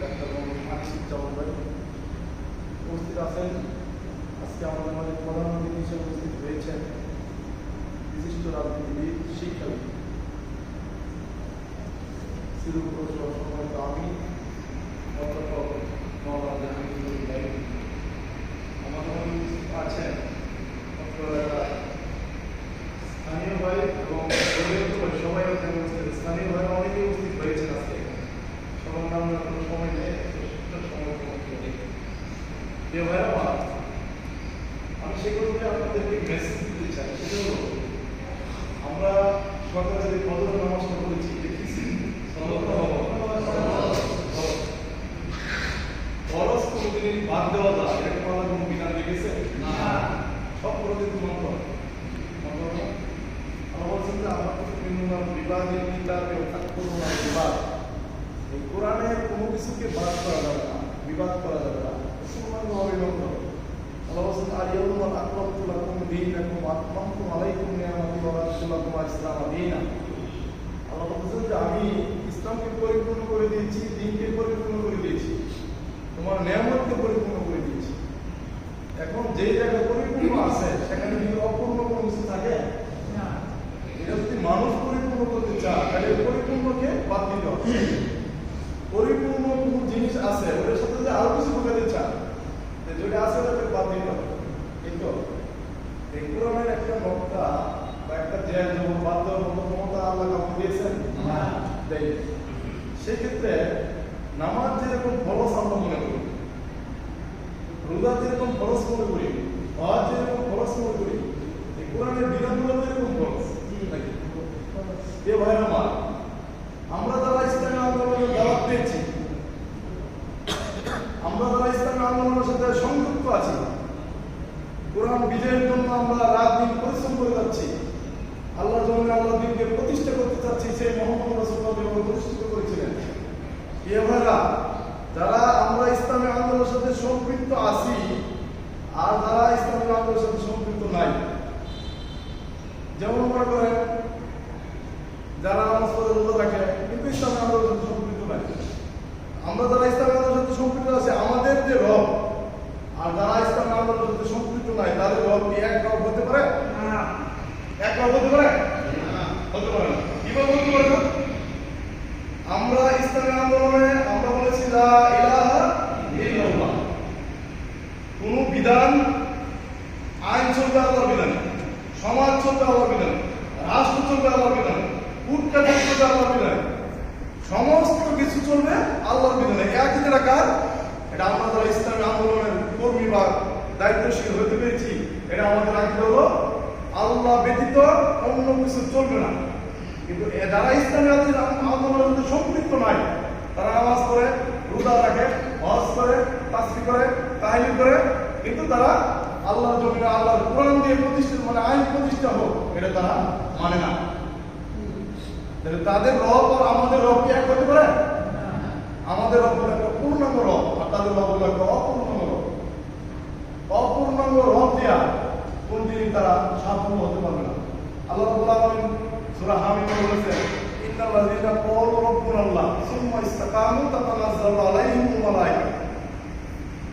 Doctor Mohammad উপস্থিত আছেন। আজকে আমাদের মাঝে প্রধান অতিথি হিসেবে উপস্থিত হয়েছেন বিশিষ্ট রাজনীতিবিদ, শিক্ষাবিদ, সিলেট পৌরসভা সম্মানিত আমি অধ্যাপক মোহাম্মদ জাহাঙ্গীর ভাই। আমাদের আছেন স্থানীয় ভাই এবং সবাই স্থানীয় ভাই অনেকেই উপস্থিত হয়েছেন। আজকে সবার নাম কোনো সময় নেই, আমি সেগুলোকে আপনাদেরকে মেসেজ দিতে চাই। সেটা হলো, আমরা সকালে যে ফজর নামাজটা করেছি দেখেছি, ফরজ কোনদিন বাদ দেওয়া যায় এরকম আলাদা কোনো বিধান রেখেছে না, সব ফরজের মাত্র আমরা বলছেন যে আমার বিবাদের কিতাবে বিবাদ, এই কোরআনের কোনো কিছুকে বাদ করা যাবে না, বিবাদ করা যাবে না। মুসলমান অবিলম্ব আল্লাহ বলছেন আলিয়াউল আকরামতু লাকুম দীনাকুম ওয়া আতমামতু আলাইকুম নি'মাতি ওয়া রাদিতু লাকুম ইসলাম দীনান। আল্লাহ বলছেন যে আমি ইসলামকে পরিপূর্ণ করে দিয়েছি, দ্বীনকে পরিপূর্ণ করে দিয়েছি, তোমার নিয়ামতকে পরিপূর্ণ করে দিয়েছি। এখন যে জায়গায় পরিপূর্ণ আছে সেখানে যদি অপূর্ণ কোনো কিছু থাকে না, এটা যদি মানুষ পরিপূর্ণ করতে চায় তাহলে পরিপূর্ণকে বাদ দিতে হবে। পরিপূর্ণ কোনো জিনিস আছে ওটার সাথে যদি আরো কিছু ঢোকাতে চায়, যেটা আছে ওটাকে বাদ দিতে হবে। কিন্তু এই কোরআনের একটা নকটা বা একটা জেল যেমন বাদ দেওয়ার মতো ক্ষমতা আল্লাহ কাউকে দিয়েছেন না, দেয়। সেক্ষেত্রে নামাজ যেরকম ফরজ আমরা মনে করি, রোজা যেরকম ফরজ মনে করি, হজ যেরকম ফরজ মনে করি, এই কোরআনের বিধানগুলো যেরকম ফরজ নাকি? এ ভাই আমার, আমরা যারা ইসলামী আন্দোলনের দাওয়াত পেয়েছি, আমরা যারা ইসলামী আন্দোলনের সাথে সংযুক্ত আছি, কোরআন বিজয়ের জন্য আমরা রাত দিন পরিশ্রম করে যাচ্ছি, আল্লাহর জন্য আল্লাহ দিনকে প্রতিষ্ঠা করতে চাচ্ছি, সেই মোহাম্মদ রাসূলুল্লাহ প্রতিষ্ঠিত করেছিলেন। এ ভাইরা, যারা আমরা ইসলামী আন্দোলনের সাথে সম্পৃক্ত আছি আর যারা ইসলামী আন্দোলনের সাথে সম্পৃক্ত নাই, যেমন মনে করেন যারা নামাজ পড়ে রোজা রাখে কিন্তু ইসলামী আন্দোলনের সাথে সম্পৃক্ত নাই, আমরা যারা ইসলামী আন্দোলনের সাথে সম্পৃক্ত আছে, আমাদের যে রব আর যারা ইসলামী আন্দোলনের সাথে সম্পৃক্ত নাই তাদের রব কি এক রব হতে পারে? এক রব হতে পারে? হতে পারে না। কিভাবে হতে পারে না? আমরা ইসলামী আন্দোলনে আমরা বলেছি লা ইলাহা ইল্লাল্লাহ। কোন বিধান, আইন চলবে আল্লাহর বিধানে, সমাজ চলবে আল্লাহর বিধানে, রাষ্ট্র চলবে আল্লাহর বিধানে, কুটকাচার চলবে আল্লাহর বিধানে, সমস্ত কিছু চলবে আল্লাহর বিধানে। একই যেটা কার, এটা আমরা যারা ইসলামী আন্দোলনের কর্মী বা দায়িত্বশীল হতে পেরেছি, এটা আমাদের আগে হলো আল্লাহ ব্যতীত অন্য কিছু চলবে না। কিন্তু যারা ইসলামী আন্দোলনের মধ্যে সম্পৃক্ত নাই, তারা নামাজ পড়ে, রোজা রাখে, হজ করে, তাসবিহ করে, তাহলিল করে, কিন্তু তারা আল্লাহর জমিনে আল্লাহর কোরআন দিয়ে প্রতিষ্ঠিত, মানে আইন প্রতিষ্ঠা হোক, এটা তারা মানে না। তাদের রব আর আমাদের রব কি এক হতে পারে? আমাদের রব হলো একটা পূর্ণাঙ্গ রব আর তাদের রব হলো একটা অপূর্ণাঙ্গ রব। অপূর্ণাঙ্গ রব দিয়া কোনদিন তারা সাফল্য হতে পারবে না। আল্লাহ রাব্বুল আলামিন সূরা হামিদে বলেছেন, ইন্নাল্লাযীনা ক্বালু রাব্বুনাল্লাহ সুম্মা ইসতাকামু তাতানাজ্জালু আলাইহিমুল মালায়েকা।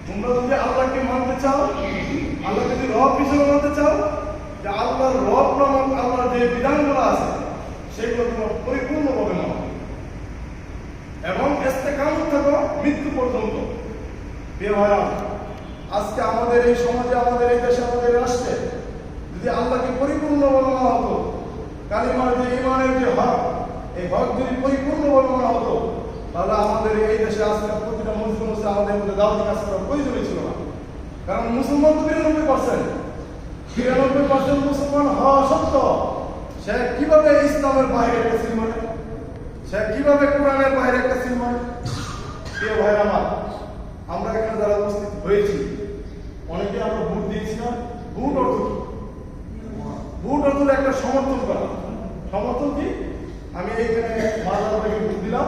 তোমরা যদি আল্লাহকে মানতে চাও, আল্লাহকে যদি রব হিসেবে মানতে চাও, যে আল্লাহর রব নামক আল্লাহর যে বিধানগুলো আছে সেগুলো তোমরা পরিপূর্ণভাবে মানো এবং ইস্তেকামত থাকো মৃত্যু পর্যন্ত। প্রিয় ভাইরা, আজকে আমাদের এই সমাজে, আমাদের এই দেশে, আমাদের রাষ্ট্রে যদি আল্লাহকে পরিপূর্ণভাবে মানা হতো, কালিমার যে ঈমানের যে হক, এই হক যদি পরিপূর্ণভাবে মানা হতো, তাহলে আমাদের এই দেশে আজকে প্রতিটা মুসলিম আমাদের মধ্যে দাওয়াতি কাজ করার প্রয়োজনই ছিল না। কারণ মুসলমান তো 93% মুসলমান হওয়া সত্ত্বেও সে কিভাবে ইসলামের বাইরে একটা সিল মানে, সে কিভাবে কোরআনের বাইরে একটা সিল মানে? প্রিয় ভাই আমার, আমরা এখানে যারা উপস্থিত হয়েছি অনেকে আমরা ভোট দিয়েছিলাম। ভোট অর্থ কি? ভোট অর্থ একটা সমর্থন করা। সমর্থন কি? আমি এইখানে মাজার ভাইকে ভোট দিলাম,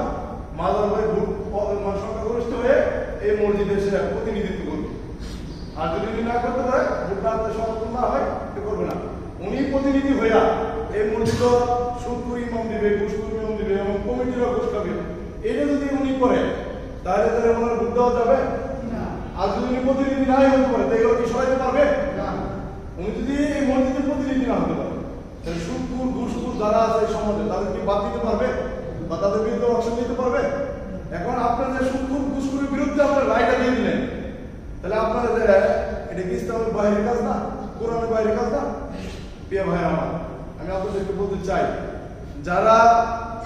মাজার ভাই ভোট সংখ্যাগরিষ্ঠ হয়ে এই মসজিদে সে প্রতিনিধিত্ব করবে। আর যদি না করতে পারে, ভোটটা সমর্থন না হয়, করবে না। উনি প্রতিনিধি হইয়া এই মসজিদ সুদ করে ইমাম দিবে, ঘুষ করে ইমাম দিবে এবং কমিটিরও ঘুষ খাবে, এটা যদি উনি করে তাহলে তাহলে ওনার ভোট দেওয়া যাবে না। আর যদি উনি প্রতিনিধি নাই হতে পারে তাহলে এগুলো কি সরাইতে পারবে না। উনি যদি এই মসজিদের প্রতিনিধি না হতে পারে তাহলে সুদপুর ঘুষপুর যারা আছে এই সমাজে তাদের কি বাদ দিতে পারবে বা তাদের বিরুদ্ধে অ্যাকশন নিতে পারবে এখন আপনারা যে সুদপুর ঘুষপুরের বিরুদ্ধে আপনারা রায়টা দিয়ে দিলেন তাহলে আপনারা যে এটা কি ইসলামের বাইরের কাজ না কোরআনের বাইরের কাজ না প্রিয় ভাই আমার আমি আপনাদেরকে বলতে চাই যারা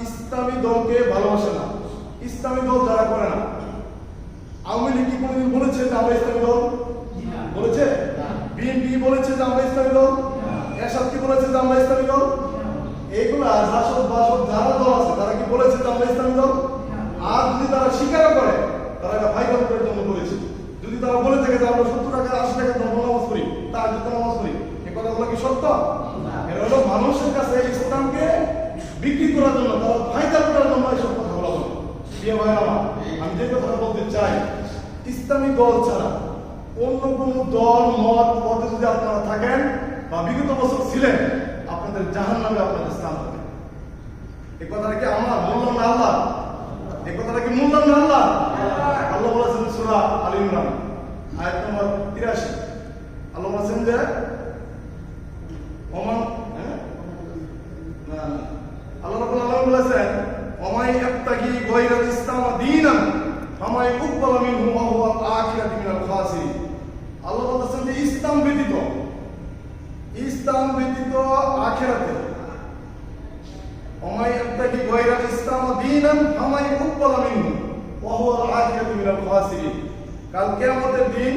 ইসলামী দলকে ভালোবাসে না ইসলামী দল যারা করে না আওয়ামী লীগ কি কোনোদিন বলেছে যে আমরা ইসলামী দল না। বলেছে বিএনপি বলেছে যে আমরা ইসলামী দল এরশাদ কি বলেছে যে আমরা ইসলামী দল এইগুলা জাসদ বাসদ যারা দল আছে তারা কি বলেছে যে আমরা ইসলামী দল আর যদি তারা স্বীকার করে তারা এটা ভাইরাল করার জন্য বলেছে যদি তারা বলে থাকে যে আমরা 70 টাকা 80 টাকা নফল নামাজ পড়ি তার জন্য নামাজ পড়ি এই কথাগুলো কি সত্য এর হলো মানুষের কাছে ইসলামকে বিক্রি করার জন্য তারা ভাইরাল করার জন্য এইসব কথাগুলো বলে প্রিয় ভাই আমার আমি যে কথাটা বলতে চাই ইসলামী দল ছাড়া অন্য কোন দল মত পথে যদি আপনারা থাকেন বা বিগত বছর ছিলেন আপনাদের জাহান্নামে আপনাদের স্থান হবে এই কথাটা কি আমার বললাম না আল্লাহ এই কথাটা কি বললাম না আল্লাহ আল্লাহ বলেছেন সূরা আল ইমরান আয়াত নম্বর 83 আল্লাহ বলেছেন যে ওমান না আল্লাহ রাব্বুল আলামিন বলেছেন ওমাই ইয়াবতাগি গায়রাল ইসলাম দীনান ফামাই উকবাল মিনহু ওয়া হুয়া আখিরাতি মিনাল খাসিরিন আল্লাহ বলেছেন যে ইসলাম ব্যতীত আখিরাতে ওমাই ইয়াবতাগি গায়রাল ইসলাম দীনান ফামাই উকবাল মিনহু ওয়া হুয়া আখিরাতি মিনাল খাসিরিন কাল কিয়ামতের দিন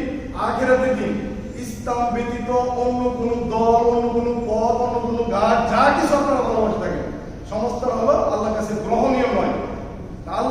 আখিরাতের দিন ইসলাম ব্যতীত অন্য কোন দল অন্য কোন পথ অন্য কোন গাছ যা কিছু আপনারা ভালোবাসে থাকেন সমস্ত হলো আল্লাহর কাছে গ্রহণীয় নয়